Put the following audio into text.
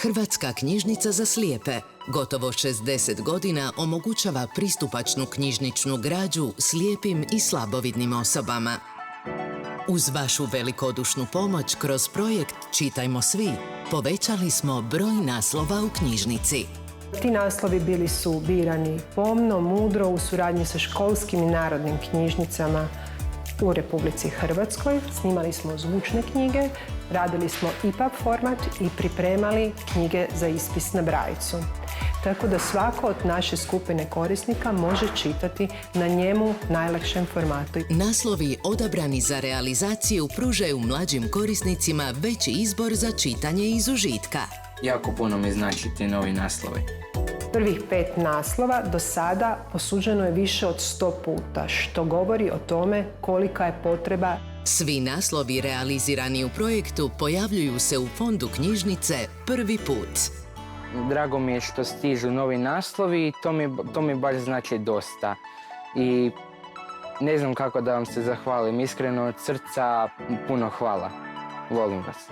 Hrvatska knjižnica za slijepe gotovo 60 godina omogućava pristupačnu knjižničnu građu slijepim i slabovidnim osobama. Uz vašu velikodušnu pomoć kroz projekt Čitajmo svi, povećali smo broj naslova u knjižnici. Ti naslovi bili su birani pomno, mudro u suradnji sa školskim i narodnim knjižnicama u Republici Hrvatskoj. Snimali smo zvučne knjige, radili smo EPUB format i pripremali knjige za ispis na brajicu. Tako da svako od naše skupine korisnika može čitati na njemu najlakšem formatu. Naslovi odabrani za realizaciju pružaju mlađim korisnicima veći izbor za čitanje iz užitka. Jako puno mi znači ti novi naslovi. Prvih 5 naslova do sada posuđeno je više od 100 puta, što govori o tome kolika je potreba. Svi naslovi realizirani u projektu pojavljuju se u fondu knjižnice prvi put. Drago mi je što stižu novi naslovi i to mi baš znači dosta. I ne znam kako da vam se zahvalim, iskreno od srca puno hvala. Volim vas.